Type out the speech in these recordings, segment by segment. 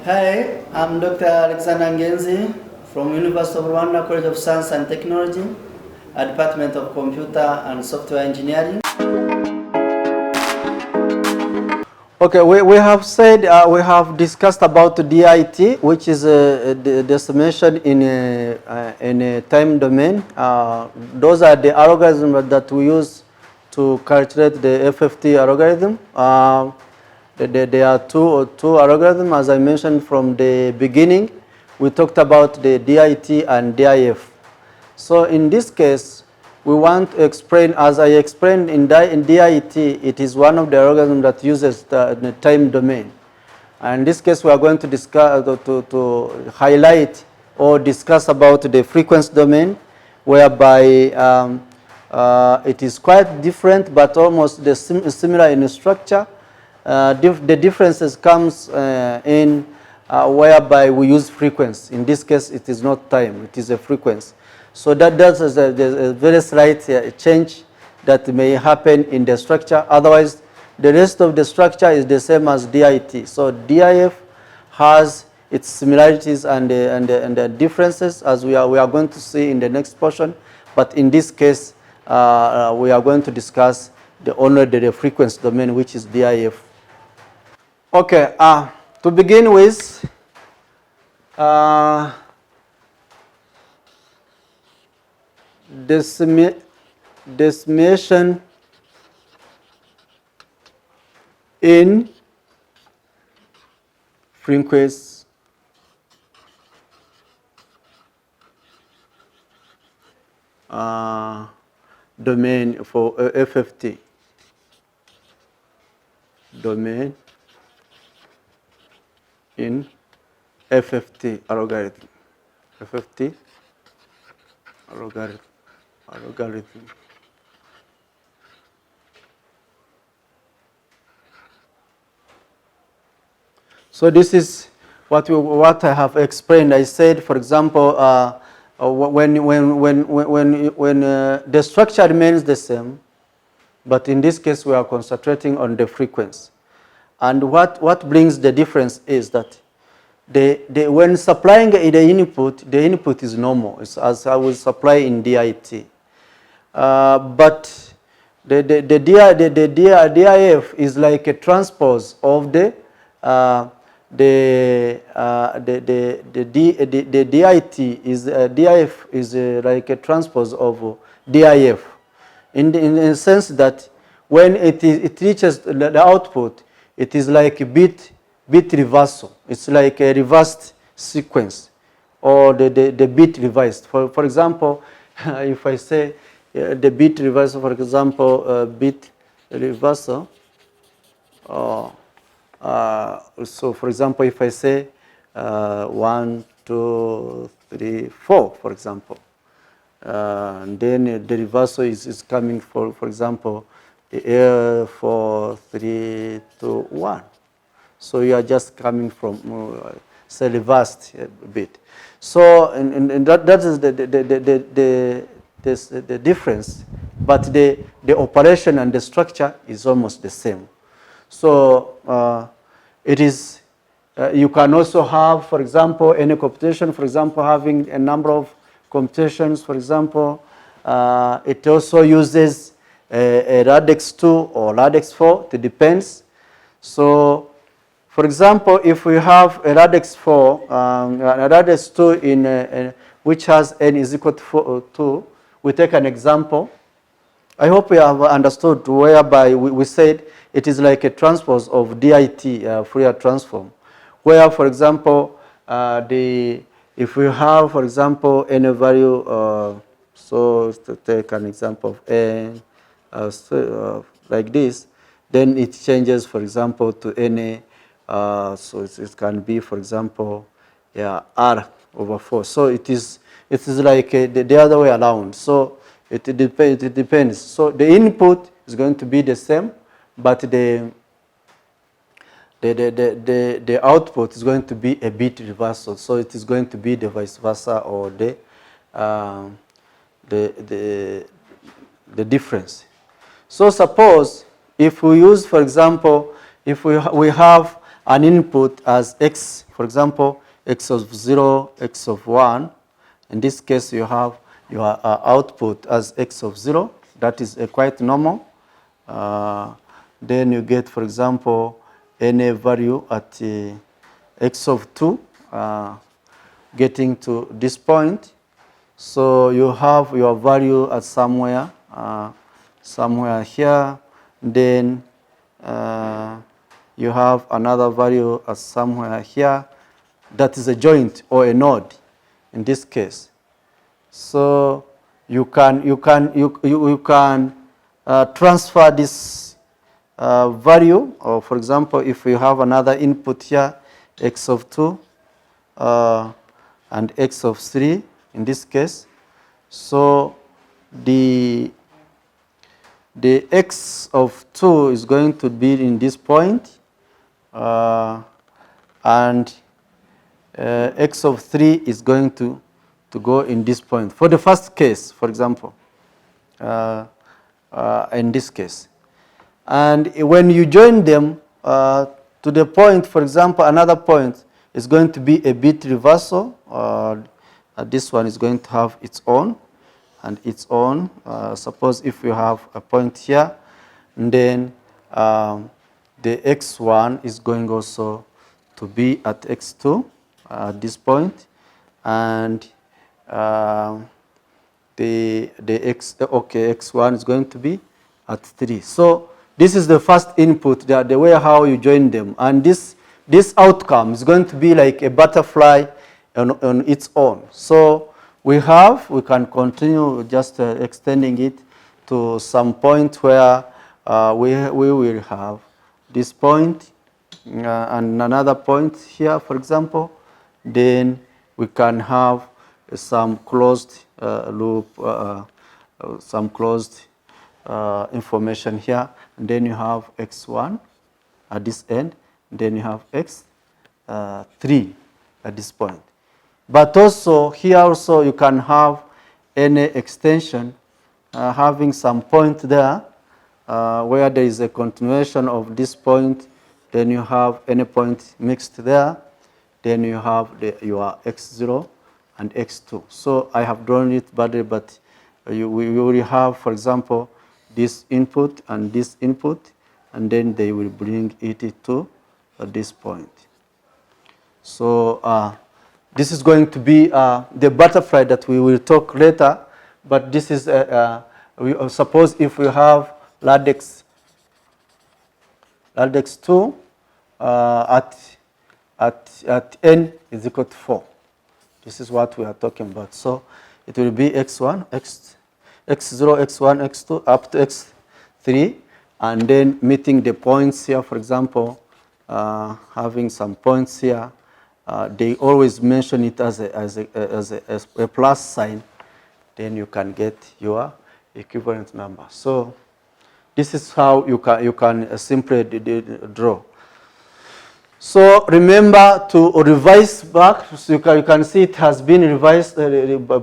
Hi, I'm Dr. Alexander NGENZI from University of Rwanda College of Science and Technology, Department of Computer and Software Engineering. Okay, we have said, we have discussed about DIT, which is a decimation in a time domain. Those are the algorithms that we use to calculate the FFT algorithm. There are two algorithms, as I mentioned from the beginning. We talked about the DIT and DIF. So in this case, we want to explain, as I explained in DIT, it is one of the algorithms that uses the time domain. And in this case, we are going to discuss, to highlight or discuss about the frequency domain, whereby it is quite different, but almost similar in structure. The differences comes in whereby we use frequency. In this case, it is not time, it is a frequency. So that's a very slight change that may happen in the structure. Otherwise, the rest of the structure is the same as DIT. So DIF has its similarities and the differences, as we are going to see in the next portion. But in this case, we are going to discuss only the frequency domain, which is DIF. Okay, to begin with, decimation in frequency domain for FFT domain in FFT algorithm. FFT algorithm. So this is what I have explained. I said, for example, when the structure remains the same, but in this case we are concentrating on the frequency. And what brings the difference is that when supplying the input is normal, it's as I will supply in DIT. But the DIF is like a transpose of the DIT is DIF is like a transpose of DIF in the sense that when it reaches the output, it is like a bit reversal. It's like a reversed sequence, or the bit reversed. For example, if I say the bit reversal, for example, bit reversal. So, for example, if I say 1, 2, 3, 4, for example, and then the reversal is coming for example, 4, 3, 2, 1. So you are just coming from say reversed a bit. So and that is the difference, but the operation and the structure is almost the same. So it is you can also have, for example, any computation. For example, having a number of computations. For example, it also uses a radix 2 or radix 4. It depends. So, for example, if we have a radix 4, a radix 2 which has n is equal to 2, we take an example. I hope we have understood whereby we said it is like a transpose of DIT, Fourier transform, where, for example, if we have, for example, any value, so to take an example of n, like this, then it changes, for example, to any, so it can be, for example, r over 4. So it is like the other way around. So it depends. So the input is going to be the same, but the output is going to be a bit reversal. So it is going to be the vice versa, or the difference. So suppose if we use, for example, if we have an input as x For example, x of 0, x of 1. In this case, you have your output as x of 0. That is quite normal. Then you get, for example, any value at x of 2, getting to this point. So you have your value at somewhere here. Then you have another value at somewhere here. That is a joint or a node in this case. So you can transfer this value, or for example, if you have another input here, x of 2 and x of 3 in this case. So the x of 2 is going to be in this point, and x of 3 is going to go in this point. For the first case, for example, in this case. And when you join them to the point, for example, another point is going to be a bit reversal. This one is going to have its own and its own. Suppose if you have a point here, and then the x1 is going also to be at x2 at this point, and x1 is going to be at 3. So this is the first input, the way how you join them, and this outcome is going to be like a butterfly on its own. So we can continue just extending it to some point where we will have this point and another point here, for example. Then we can have some closed loop, some closed information here. And then you have x1 at this end. Then you have x3 at this point. But also here also you can have any extension having some point there where there is a continuation of this point. Then you have any point mixed there. Then you have your x0 and x2. So I have drawn it badly, but we will have, for example, this input and this input, and then they will bring it to this point. So this is going to be the butterfly that we will talk later, but this is, suppose if we have Ladex 2 at n is equal to 4. This is what we are talking about. So it will be x1, x0, x1, x2, up to x3, and then meeting the points here, for example, having some points here. They always mention it as a plus sign. Then you can get your equivalent number. So this is how you can simply draw. So remember to revise back. So you can see it has been revised,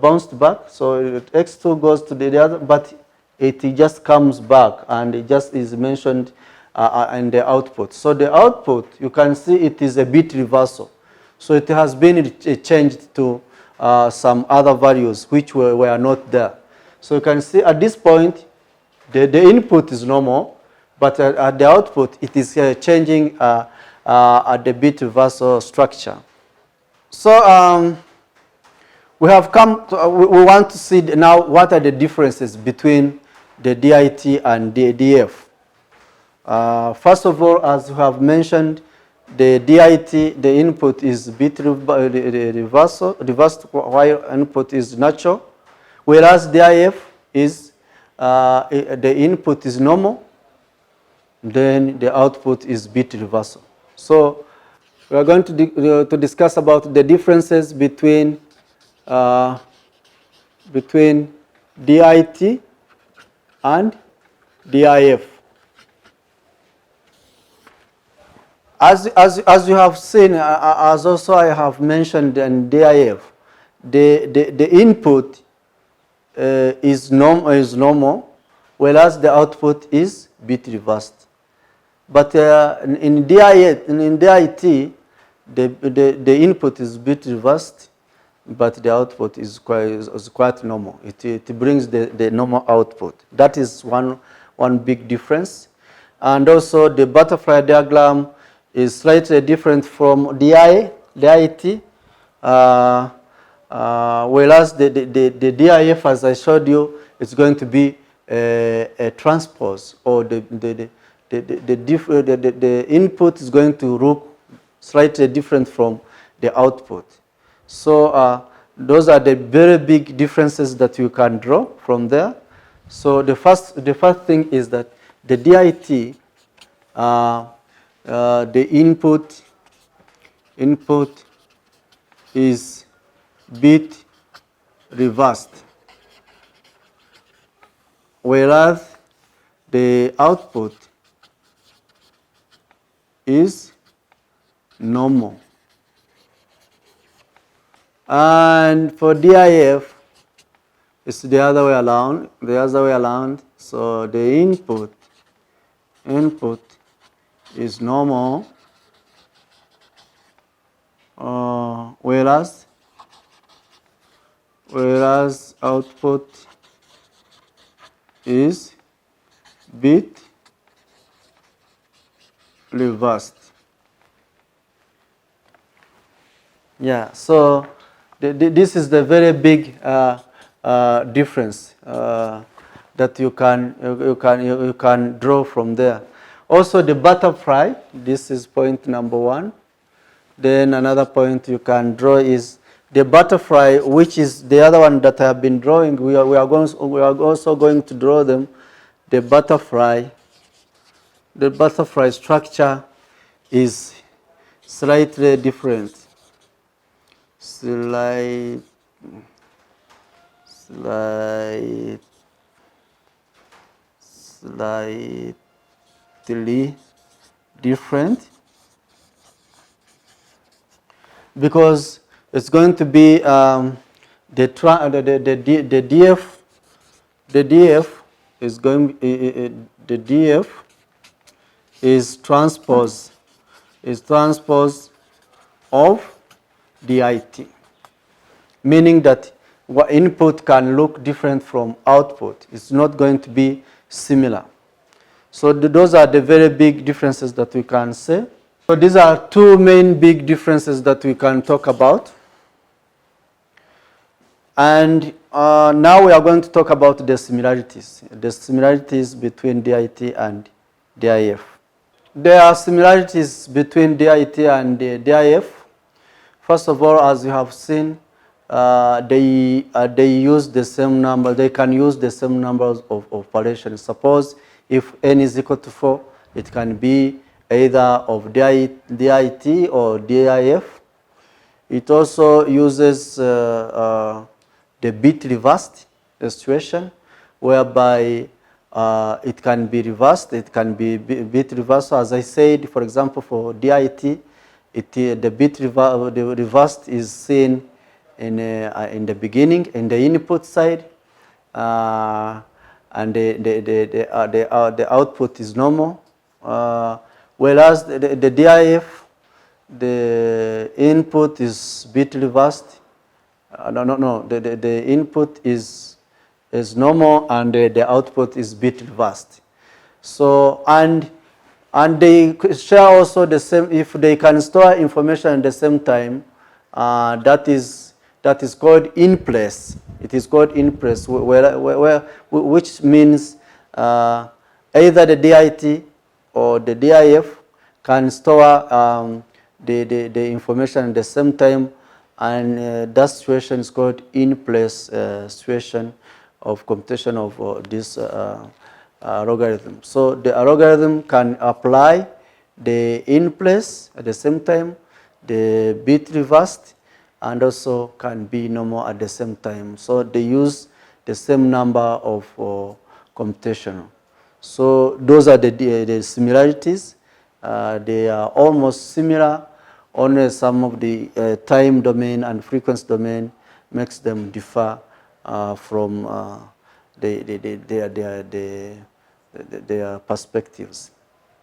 bounced back. So x2 goes to the other, but it just comes back and it just is mentioned in the output. So the output, you can see it is a bit reversal. So it has been changed to some other values which were not there. So you can see at this point, the input is normal, but at the output, it is changing at the bit reversal structure. So we have come to, we want to see now what are the differences between the DIT and the DF. First of all, as we have mentioned, the DIT, the input is bit reversed while input is natural, whereas DIF is the input is normal, then the output is bit reversal. So we are going to discuss about the differences between DIT and DIF. As you have seen, as also I have mentioned in DIF, the input is normal, whereas the output is bit reversed. But in DIT, the input is bit reversed, but the output is quite normal. It brings the normal output. That is one big difference. And also the butterfly diagram is slightly different from DIT, whereas the DIF, as I showed you, is going to be a transpose, or the input is going to look slightly different from the output. So those are the very big differences that you can draw from there. So the first thing is that the DIT, the input is bit reversed, whereas the output is normal. And for DIF, it's the other way around. So the input is normal, whereas output is bit reversed. Yeah, so this is the very big difference that you can draw from there. Also the butterfly, this is point number 1. Then another point you can draw is the butterfly, which is the other one that I have been drawing. We are also going to draw them. The butterfly structure is slightly different. Slightly different, because it's going to be the DF is going the DF is transpose of DIT, meaning that what input can look different from output. It's not going to be similar. So those are the very big differences that we can say. So these are two main big differences that we can talk about. And now we are going to talk about the similarities between DIT and DIF. There are similarities between DIT and DIF. First of all, as you have seen, they use the same number. They can use the same numbers of operations. Suppose if n is equal to 4, it can be either of DIT or DIF. It also uses the bit reversed situation, whereby it can be reversed. It can be bit reversed. So as I said, for example, for DIT, the bit reversed is seen in the beginning, in the input side, and the output is normal. Whereas the DIF, the input is bit reversed. The input is normal, and the output is bit reversed. So and they share also the same. If they can store information at the same time, that is called in place. It is called in place, which means either the DIT or the DIF can store the information at the same time, and that situation is called in place situation of computation of this algorithm. So the algorithm can apply the in place at the same time, the bit reversed, and also can be normal at the same time. So they use the same number of computation. So those are the similarities. They are almost similar. Only some of the time domain and frequency domain makes them differ from their perspectives.